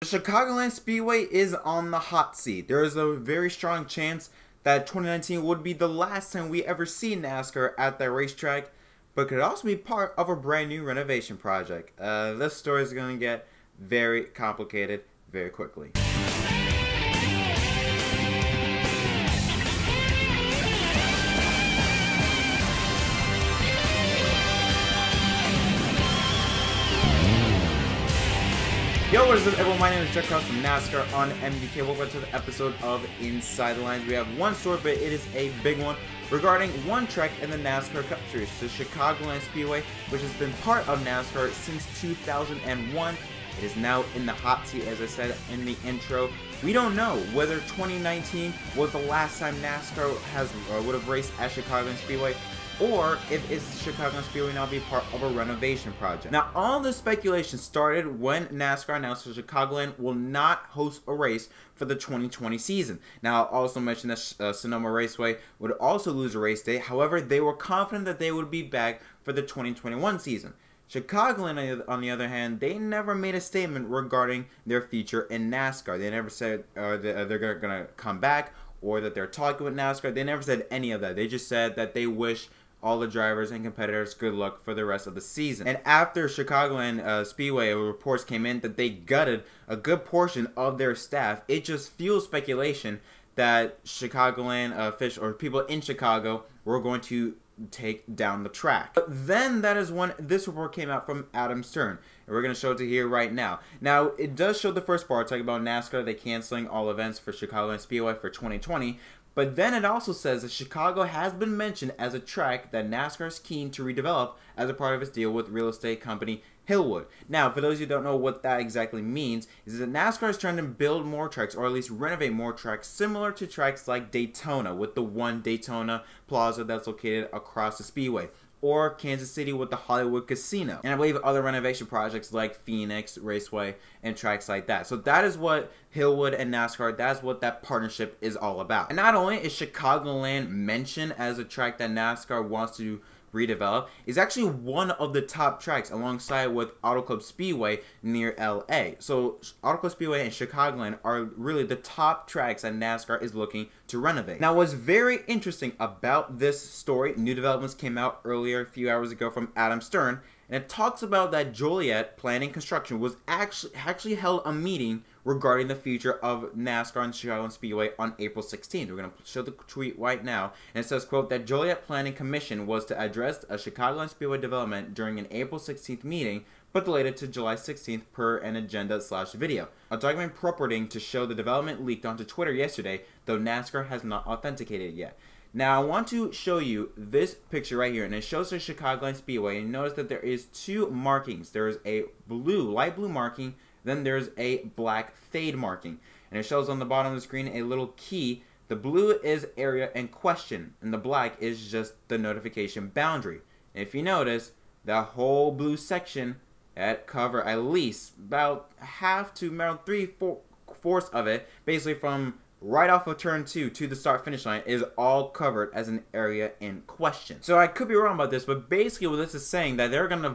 The Chicagoland Speedway is on the hot seat. There is a very strong chance that 2019 would be the last time we ever see NASCAR at that racetrack, but could also be part of a brand new renovation project. This story is going to get very complicated very quickly. Yo, what is up, everyone? My name is Jack Cross from NASCAR on MDK. Welcome to the episode of Inside the Lines. We have one story, but it is a big one regarding one track in the NASCAR Cup Series, the Chicagoland Speedway, which has been part of NASCAR since 2001. It is now in the hot seat, as I said in the intro. We don't know whether 2019 was the last time NASCAR would have raced at Chicagoland Speedway, or if it's Chicagoland Speedway now be part of a renovation project. Now, all the speculation started when NASCAR announced that Chicagoland will not host a race for the 2020 season. Now, I'll also mention that Sonoma Raceway would also lose a race day. However, they were confident that they would be back for the 2021 season. Chicagoland, on the other hand, they never made a statement regarding their future in NASCAR. They never said they're going to come back or that they're talking with NASCAR. They never said any of that. They just said that they wish all the drivers and competitors good luck for the rest of the season. And after Chicagoland Speedway, reports came in that they gutted a good portion of their staff. It just fuels speculation that Chicagoland officials or people in Chicago were going to take down the track. But then that is when this report came out from Adam Stern, and we're going to show it to here right now. Now, it does show the first part talking about NASCAR, they canceling all events for Chicagoland Speedway for 2020. But then it also says that Chicago has been mentioned as a track that NASCAR is keen to redevelop as a part of its deal with real estate company Hillwood. Now, for those who don't know what that exactly means, is that NASCAR is trying to build more tracks, or at least renovate more tracks, similar to tracks like Daytona, with the one Daytona Plaza that's located across the speedway, or Kansas City with the Hollywood Casino, and I believe other renovation projects like Phoenix Raceway and tracks like that. So that is what Hillwood and NASCAR, that's what that partnership is all about. And not only is Chicagoland mentioned as a track that NASCAR wants to redevelop, is actually one of the top tracks alongside with Auto Club Speedway near LA. So Auto Club Speedway and Chicagoland are really the top tracks that NASCAR is looking to renovate. Now, what's very interesting about this story, new developments came out earlier a few hours ago from Adam Stern, and it talks about that Joliet Planning Construction was actually held a meeting regarding the future of NASCAR and Chicagoland Speedway on April 16th. We're going to show the tweet right now, and it says, quote, that Joliet Planning Commission was to address a Chicagoland Speedway development during an April 16th meeting, but delayed it to July 16th per an agenda/video. A document purporting to show the development leaked onto Twitter yesterday, though NASCAR has not authenticated it yet. Now, I want to show you this picture right here, and it shows the Chicagoland Speedway, and notice that there is two markings. There is a blue, light blue marking, then there's a black fade marking, and it shows on the bottom of the screen a little key. The blue is area in question, and the black is just the notification boundary. And if you notice, that whole blue section that cover at least about half to about 3/4 of it, basically from right off of turn 2 to the start finish line, is all covered as an area in question. So I could be wrong about this, but basically what this is saying that they're gonna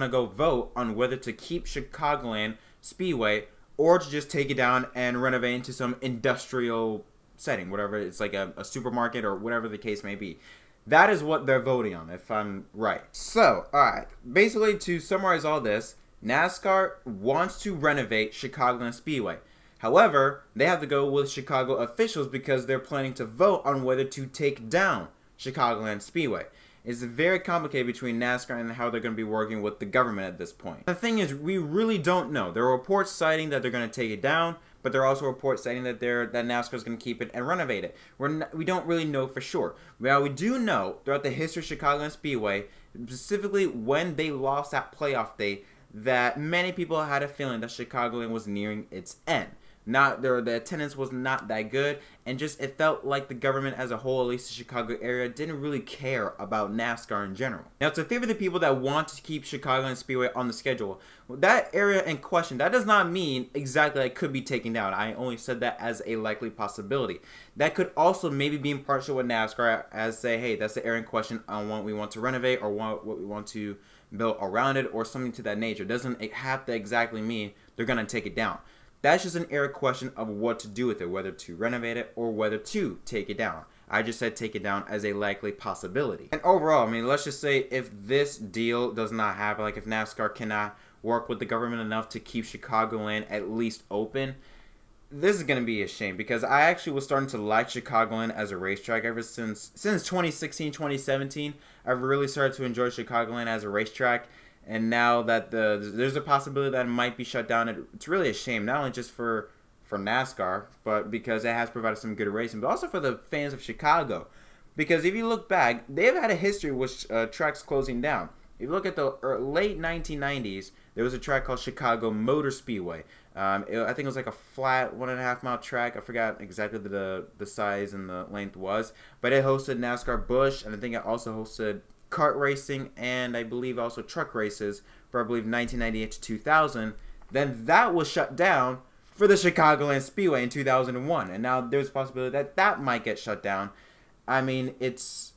go vote on whether to keep Chicagoland Speedway or to just take it down and renovate into some industrial setting, whatever it's like a supermarket or whatever the case may be. That is what they're voting on, if I'm right. So, alright, basically to summarize all this, NASCAR wants to renovate Chicagoland Speedway. However, they have to go with Chicago officials because they're planning to vote on whether to take down Chicagoland Speedway. It's very complicated between NASCAR and how they're going to be working with the government at this point. The thing is, we really don't know. There are reports citing that they're going to take it down, but there are also reports citing that NASCAR is going to keep it and renovate it. We don't really know for sure. Well, we do know throughout the history of Chicagoland Speedway, specifically when they lost that playoff day, that many people had a feeling that Chicagoland was nearing its end. The attendance was not that good, and just it felt like the government as a whole, at least the Chicago area, didn't really care about NASCAR in general. Now, to favor the people that want to keep Chicagoland Speedway on the schedule, that area in question, that does not mean exactly that it could be taken down. I only said that as a likely possibility. That could also maybe be in partnership with NASCAR as say, hey, that's the area in question on what we want to renovate or what we want to build around it or something to that nature. It doesn't have to exactly mean they're going to take it down. That's just an error question of what to do with it, whether to renovate it or whether to take it down. I just said take it down as a likely possibility. And overall, I mean, let's just say if this deal does not happen, like if NASCAR cannot work with the government enough to keep Chicagoland at least open, this is going to be a shame, because I actually was starting to like Chicagoland as a racetrack ever since 2016, 2017. I've really started to enjoy Chicagoland as a racetrack, and now that there's a possibility that it might be shut down, it's really a shame, not only just for NASCAR, but because it has provided some good racing, but also for the fans of Chicago. Because if you look back, they've had a history with tracks closing down. If you look at the late 1990s, there was a track called Chicago Motor Speedway. I think it was like a flat 1.5 mile track. I forgot exactly the size and the length was, but it hosted NASCAR Busch, and I think it also hosted kart racing and I believe also truck races for I believe 1998 to 2000. Then that was shut down for the Chicagoland Speedway in 2001, and now there's a possibility that that might get shut down. I mean, it's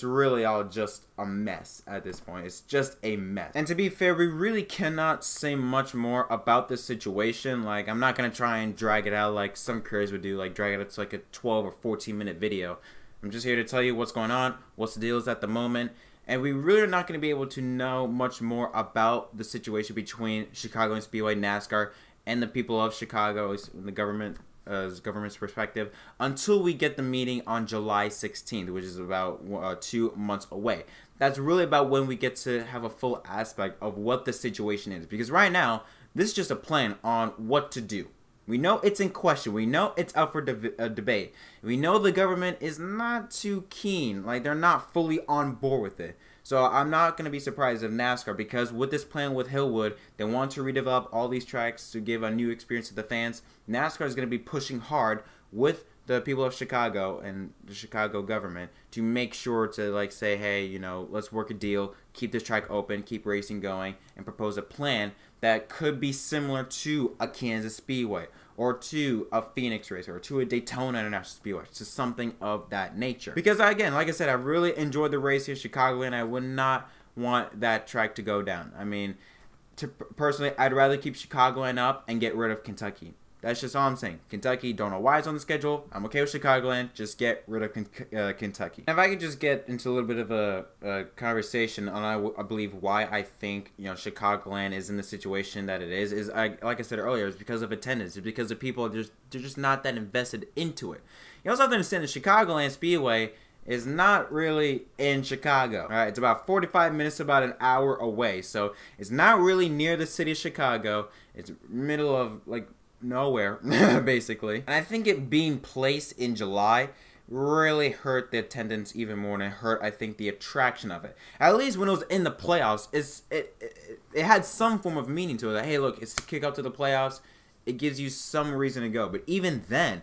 really all just a mess at this point. It's just a mess. And to be fair, we really cannot say much more about this situation. Like, I'm not going to try and drag it out like some creators would do, like drag it out to like a 12 or 14 minute video. I'm just here to tell you what's going on, what's the deals at the moment, and we really are not going to be able to know much more about the situation between Chicagoland Speedway, NASCAR, and the people of Chicago, at least in the government's perspective, until we get the meeting on July 16th, which is about 2 months away. That's really about when we get to have a full aspect of what the situation is, because right now this is just a plan on what to do. We know it's in question. We know it's up for debate. We know the government is not too keen. Like, they're not fully on board with it. So I'm not going to be surprised if NASCAR, because with this plan with Hillwood, they want to redevelop all these tracks to give a new experience to the fans. NASCAR is going to be pushing hard with the people of Chicago and the Chicago government to make sure to, like, say, hey, you know, let's work a deal, keep this track open, keep racing going, and propose a plan that could be similar to a Kansas Speedway, or to a Phoenix race, or to a Daytona International Speedway, to something of that nature. Because again, like I said, I really enjoyed the race here, Chicagoland. I would not want that track to go down. I mean, personally, I'd rather keep Chicagoland up and get rid of Kentucky. That's just all I'm saying. Kentucky, don't know why it's on the schedule. I'm okay with Chicagoland. Just get rid of Kentucky. And if I could just get into a little bit of a conversation on, I believe, why I think, you know, Chicagoland is in the situation that it is like I said earlier, it's because of attendance. It's because the people they're just not that invested into it. You also have to understand that Chicagoland Speedway is not really in Chicago. All right, it's about 45 minutes, about an hour away. So it's not really near the city of Chicago. It's middle of like nowhere, basically. And I think it being placed in July really hurt the attendance even more, and it hurt, I think, the attraction of it. At least when it was in the playoffs, it had some form of meaning to it. Like, hey, look, it's the kickoff to the playoffs. It gives you some reason to go. But even then,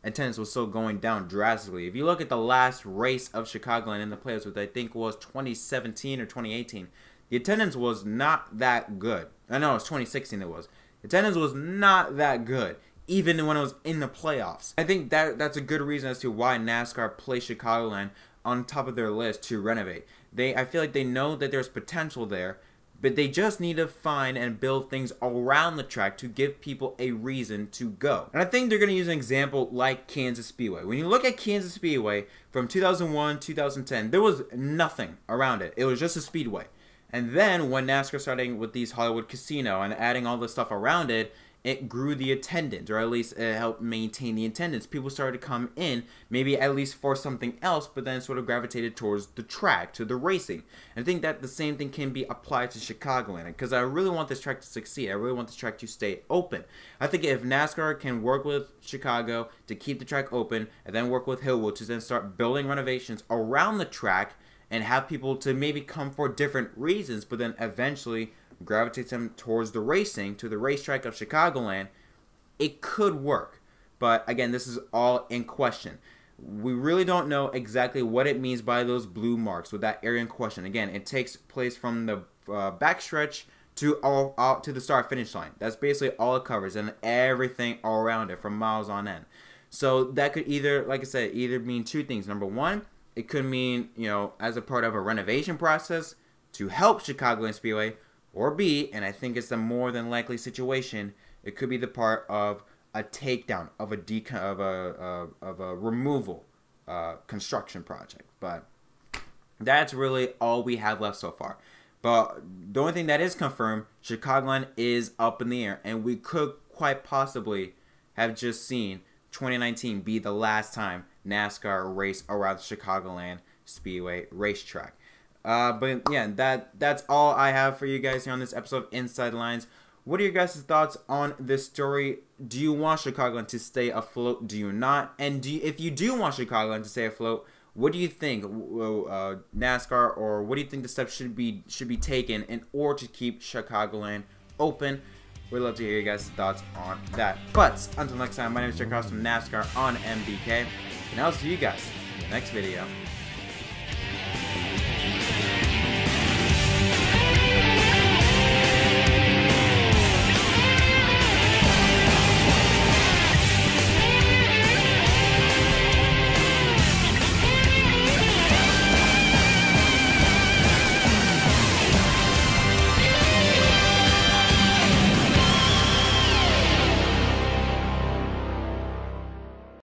attendance was still going down drastically. If you look at the last race of Chicagoland in the playoffs, which I think was 2017 or 2018, the attendance was not that good. I know, it was 2016 it was. Attendance was not that good, even when it was in the playoffs. I think that's a good reason as to why NASCAR placed Chicagoland on top of their list to renovate. I feel like they know that there's potential there, but they just need to find and build things around the track to give people a reason to go. And I think they're going to use an example like Kansas Speedway. When you look at Kansas Speedway from 2001, 2010, there was nothing around it. It was just a speedway. And then when NASCAR started with these Hollywood Casino and adding all this stuff around it, it grew the attendance, or at least it helped maintain the attendance. People started to come in, maybe at least for something else, but then sort of gravitated towards the track, to the racing. And I think that the same thing can be applied to Chicagoland, because I really want this track to succeed. I really want this track to stay open. I think if NASCAR can work with Chicago to keep the track open, and then work with Hillwood to then start building renovations around the track, and have people to maybe come for different reasons, but then eventually gravitate them towards the racing, to the racetrack of Chicagoland, it could work. But again, this is all in question. We really don't know exactly what it means by those blue marks with that area in question. Again, it takes place from the backstretch to the start finish line. That's basically all it covers, and everything all around it from miles on end. So that could either, like I said, either mean two things. Number one, it could mean, you know, as a part of a renovation process to help Chicagoland Speedway, or B, and I think it's a more than likely situation, It could be the part of a takedown, of a removal construction project. But that's really all we have left so far. But the only thing that is confirmed, Chicagoland is up in the air, and we could quite possibly have just seen 2019 be the last time NASCAR race around the Chicagoland Speedway racetrack. But yeah, that's all I have for you guys here on this episode of Inside the Lines. What are your guys' thoughts on this story? Do you want Chicagoland to stay afloat? Do you not? And if you do want Chicagoland to stay afloat, what do you think NASCAR, or what do you think the steps should be taken in order to keep Chicagoland open? We'd love to hear your guys' thoughts on that. But until next time, my name is Jack Cross from NASCAR on MDK, and I'll see you guys in the next video.